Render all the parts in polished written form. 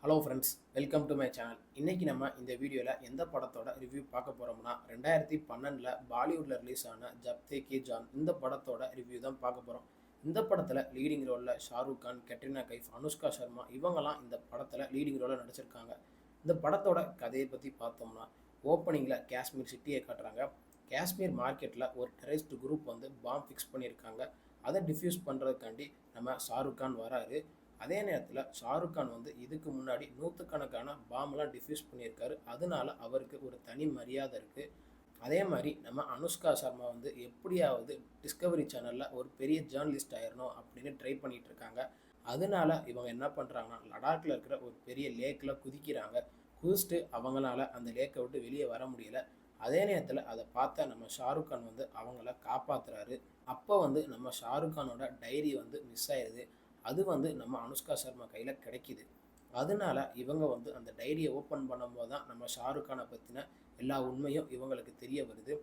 Hello friends, welcome to my channel. இன்னைக்கு நம்ம இந்த வீடியோவில் எந்த படத்தோட ரிவ்யூ பார்க்க போகிறோம்னா 2012 பாலிவுட்டில் ரிலீஸ் ஆன ஜப் தே கி ஜான் இந்த படத்தோட ரிவ்யூ தான் பார்க்க போகிறோம். இந்த படத்தில் லீடிங் ரோலில் ஷாருக் கான், கட்ரினா கைஃப், அனுஷ்கா சர்மா இவங்கெல்லாம் இந்த படத்தில் லீடிங் ரோலில் நடிச்சிருக்காங்க. இந்த படத்தோட கதையை பற்றி பார்த்தோம்னா ஓப்பனிங்கில் காஷ்மீர் சிட்டியை காட்டுறாங்க. காஷ்மீர் மார்க்கெட்டில் ஒரு டெரரிஸ்ட் குரூப் வந்து பாம் ஃபிக்ஸ் பண்ணியிருக்காங்க. அதை டிஃப்யூஸ் பண்ணுறதுக்காண்டி நம்ம ஷாருக் கான் வராரு. அதே நேரத்தில் ஷாருக் கான் வந்து இதுக்கு முன்னாடி நூற்றுக்கணக்கான பாம்பெலாம் டிஃப்யூஸ் பண்ணியிருக்காரு. அதனால அவருக்கு ஒரு தனி மரியாதை இருக்குது. அதே மாதிரி நம்ம அனுஷ்கா சர்மா வந்து எப்படியாவது டிஸ்கவரி சேனலில் ஒரு பெரிய ஜேர்னலிஸ்ட் ஆயிடணும் அப்படின்னு ட்ரை பண்ணிகிட்டு இருக்காங்க. அதனால இவங்க என்ன பண்ணுறாங்கன்னா லடாக்கில் இருக்கிற ஒரு பெரிய லேக்கில் குதிக்கிறாங்க. குதிச்சுட்டு அவங்களால அந்த லேக்கை விட்டு வெளியே வர முடியல. அதே நேரத்தில் அதை பார்த்த நம்ம ஷாருக் கான் வந்து அவங்கள காப்பாற்றுறாரு. அப்போ வந்து நம்ம ஷாருக் கானோட டைரி வந்து மிஸ் ஆயிடுது. அது வந்து நம்ம அனுஷ்கா சர்மா கையில் கிடைக்கிது. அதனால இவங்க வந்து அந்த டைரியை ஓப்பன் பண்ணும்போது தான் நம்ம ஷாருக் கானை பற்றின எல்லா உண்மையும் இவங்களுக்கு தெரிய வருது.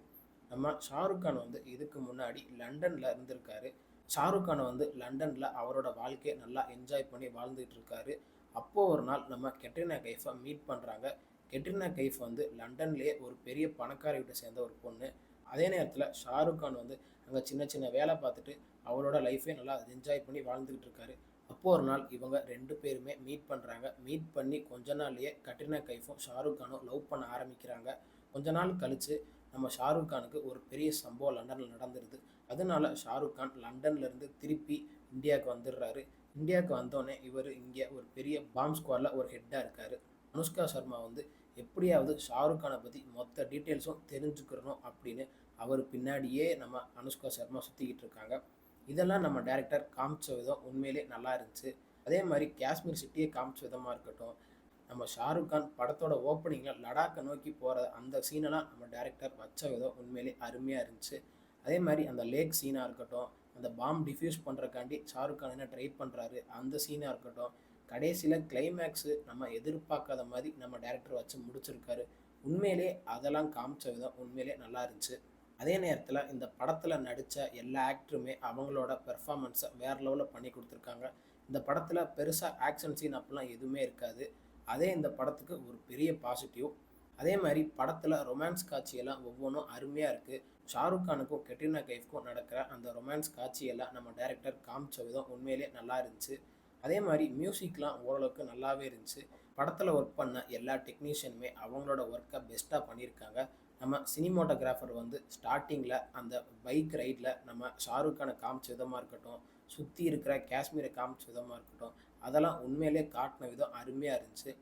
நம்ம ஷாருக் கான் வந்து இதுக்கு முன்னாடி லண்டனில் இருந்திருக்காரு. ஷாருக் கானை வந்து லண்டனில் அவரோட வாழ்க்கையை நல்லா என்ஜாய் பண்ணி வாழ்ந்துகிட்டு இருக்காரு. அப்போது ஒரு நாள் நம்ம கெட்ரினா கைஃபை மீட் பண்ணுறாங்க. கெட்ரினா கைஃப் வந்து லண்டன்லேயே ஒரு பெரிய பணக்கார வீட்டை சேர்ந்த ஒரு பொண்ணு. அதே நேரத்தில் ஷாருக் கான் வந்து அங்கே சின்ன சின்ன வேலை பார்த்துட்டு அவரோட லைஃபே நல்லா என்ஜாய் பண்ணி வாழ்ந்துக்கிட்டு இருக்காரு. அப்போது ஒரு நாள் இவங்க 2 பேருமே மீட் பண்ணுறாங்க. மீட் பண்ணி கொஞ்ச நாள்லேயே கட்ரினா கைஃபும் ஷாருக் கானும் லவ் பண்ண ஆரம்பிக்கிறாங்க. கொஞ்ச நாள் கழித்து நம்ம ஷாருக் கானுக்கு ஒரு பெரிய சம்பவம் லண்டனில் நடந்துருது. அதனால ஷாருக் கான் லண்டன்லேருந்து திருப்பி இந்தியாவுக்கு வந்துடுறாரு. இந்தியாவுக்கு வந்தோடனே இவர் இங்கே ஒரு பெரிய பாம் ஸ்குவாடில் ஒரு ஹெட்டாக இருக்கார். அனுஷ்கா சர்மா வந்து எப்படியாவது ஷாருக் கானை பற்றி மொத்த டீட்டெயில்ஸும் தெரிஞ்சுக்கிறணும் அப்படின்னு அவர் பின்னாடியே நம்ம அனுஷ்கா சர்மா சுற்றிக்கிட்டு இருக்காங்க. இதெல்லாம் நம்ம டைரக்டர் காமிச்ச விதம் உண்மையிலே நல்லா இருந்துச்சு. அதே மாதிரி காஷ்மீர் சிட்டியை காமிச்ச விதமாக இருக்கட்டும், நம்ம ஷாருக் கான் படத்தோட ஓப்பனிங்கில் லடாக்கை நோக்கி போகிற அந்த சீனெல்லாம் நம்ம டைரக்டர் வச்ச விதம் உண்மையிலே அருமையாக இருந்துச்சு. அதே மாதிரி அந்த லேக் சீனாக இருக்கட்டும், அந்த பாம் டிஃப்யூஸ் பண்ணுறக்காண்டி ஷாருக் கான் என்ன ட்ரை பண்ணுறாரு அந்த சீனாக இருக்கட்டும், கடைசியில் கிளைமேக்ஸு நம்ம எதிர்பார்க்காத மாதிரி நம்ம டைரக்டர் வச்சு முடிச்சிருக்காரு. உண்மையிலே அதெல்லாம் காமிச்ச விதம் உண்மையிலே நல்லா இருந்துச்சு. அதே நேரத்தில் இந்த படத்தில் நடித்த எல்லா ஆக்டருமே அவங்களோட பெர்ஃபார்மன்ஸை வேறு லெவலில் பண்ணி கொடுத்துருக்காங்க. இந்த படத்தில் பெருசாக ஆக்ஷன் சீன் அப்படிலாம் எதுவுமே இருக்காது. அதே இந்த படத்துக்கு ஒரு பெரிய பாசிட்டிவ். அதே மாதிரி படத்தில் ரொமான்ஸ் காட்சியெல்லாம் ஒவ்வொன்றும் அருமையாக இருக்குது. ஷாருக் கானுக்கும் கெட்ரினா கைஃப்க்கும் நடக்கிற அந்த ரொமான்ஸ் காட்சியெல்லாம் நம்ம டைரக்டர் காமிச்ச விதம் உண்மையிலே நல்லா இருந்துச்சு. அதே மாதிரி மியூசிக்லாம் ஓரளவுக்கு நல்லாவே இருந்துச்சு. படத்தில் ஒர்க் பண்ண எல்லா டெக்னீஷியனுமே அவங்களோட ஒர்க்கை பெஸ்ட்டாக பண்ணியிருக்காங்க. நம்ம சினிமோட்டோகிராஃபர் வந்து ஸ்டார்டிங்கில் அந்த பைக் ரைடில் நம்ம ஷாருக் கானை காமிச்ச விதமாக இருக்கட்டும், சுற்றி இருக்கிற காஷ்மீரை காமிச்ச விதமாக இருக்கட்டும், அதெல்லாம் உண்மையிலே காட்டின விதம் அருமையாக இருந்துச்சு.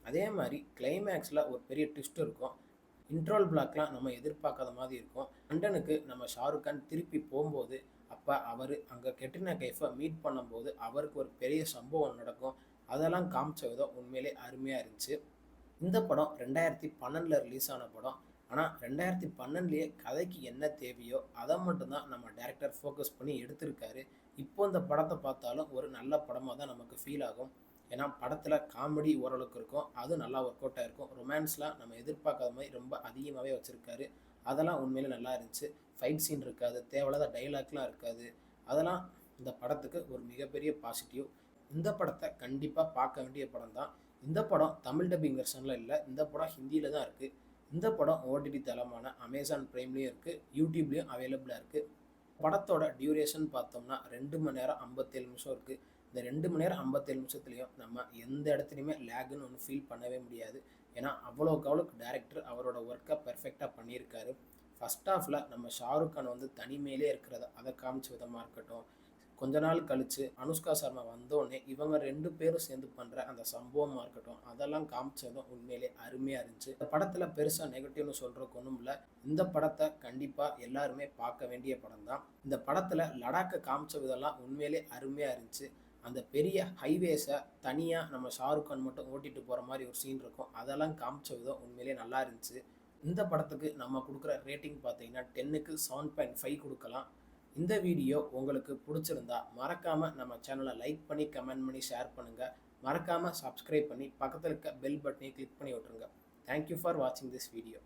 அதே மாதிரி கிளைமேக்ஸில் ஒரு பெரிய ட்விஸ்ட் இருக்கும். இன்ட்ரோல் பிளாக்லாம் நம்ம எதிர்பார்க்காத மாதிரி இருக்கும். லண்டனுக்கு நம்ம ஷாருக் கான் திருப்பி போகும்போது அப்போ அவர் அங்கே கெட்ரினா கைஃபை மீட் பண்ணும்போது அவருக்கு ஒரு பெரிய சம்பவம் நடக்கும். அதெல்லாம் காமிச்ச விதம் உண்மையிலே அருமையாக இருந்துச்சு. இந்த படம் 2012 ரிலீஸ் ஆன படம். ஆனால் 2012லேயே கதைக்கு என்ன தேவையோ அதை மட்டும்தான் நம்ம டைரக்டர் ஃபோக்கஸ் பண்ணி எடுத்திருக்காரு. இப்போ இந்த படத்தை பார்த்தாலும் ஒரு நல்ல படமாக தான் நமக்கு ஃபீல் ஆகும். ஏன்னா படத்தில் காமெடி ஓரளவுக்கு இருக்கும், அது நல்லா ஒர்க் அவுட் ஆகிருக்கும். ரொமான்ஸ்லாம் நம்ம எதிர்பார்க்காத மாதிரி ரொம்ப அதிகமாகவே வச்சுருக்காரு. அதெல்லாம் உண்மையிலே நல்லா இருந்துச்சு. ஃபைட் சீன் இருக்காது, தேவையில்லாத டைலாக்லாம் இருக்காது. அதெல்லாம் இந்த படத்துக்கு ஒரு மிகப்பெரிய பாசிட்டிவ். இந்த படத்தை கண்டிப்பாக பார்க்க வேண்டிய படம் தான். இந்த படம் தமிழ் டப்பிங் வெர்ஷனில் இல்லை, இந்த படம் ஹிந்தியில் தான் இருக்குது. இந்த படம் ஓடிடி தளமான அமேசான் பிரைம்லேயும் இருக்குது, யூடியூப்லேயும் அவைலபிளாக இருக்குது. படத்தோட டியூரேஷன் பார்த்தோம்னா 2 மணி நேரம் 57 நிமிஷம் இருக்குது. இந்த 2 மணி நேரம் 57 நிமிஷத்துலையும் நம்ம எந்த இடத்துலையுமே லேகுன்னு ஒன்று ஃபீல் பண்ணவே முடியாது. ஏன்னா அவ்வளோக்கு டைரக்டர் அவரோட ஒர்க்கை பெர்ஃபெக்டாக பண்ணியிருக்காரு. ஃபஸ்ட் ஹாஃபில் நம்ம ஷாருக் கான் வந்து தனிமையிலே இருக்கிறத அதை காமிச்ச விதமாக இருக்கட்டும், கொஞ்ச நாள் கழித்து அனுஷ்கா சர்மா வந்தோடனே இவங்க 2 பேரும் சேர்ந்து பண்ணுற அந்த சம்பவமாக இருக்கட்டும், அதெல்லாம் காமிச்சதும் உண்மையிலே அருமையாக இருந்துச்சு. இந்த படத்தில் பெருசாக நெகட்டிவ்னு சொல்கிறக்கு ஒன்றும் இல்லை. இந்த படத்தை கண்டிப்பாக எல்லாருமே பார்க்க வேண்டிய படம் தான். இந்த படத்தில் லடாக்கை காமிச்ச விதெல்லாம் உண்மையிலே அருமையாக இருந்துச்சு. அந்த பெரிய ஹைவேஸை தனியாக நம்ம ஷாருக் கான் மட்டும் ஓட்டிகிட்டு போகிற மாதிரி ஒரு சீன் இருக்கும், அதெல்லாம் காமிச்ச விதம் உண்மையிலே நல்லா இருந்துச்சு. இந்த படத்துக்கு நம்ம கொடுக்குற ரேட்டிங் பார்த்தீங்கன்னா 10க்கு 7.5 கொடுக்கலாம். இந்த வீடியோ உங்களுக்கு பிடிச்சிருந்தா மறக்காமல் நம்ம சேனலை லைக் பண்ணி, கமெண்ட் பண்ணி, ஷேர் பண்ணுங்கள். மறக்காமல் சப்ஸ்கிரைப் பண்ணி பக்கத்தில் இருக்க பெல் பட்டனை கிளிக் பண்ணி விட்ருங்க. தேங்க்யூ ஃபார் வாட்சிங் திஸ் வீடியோ.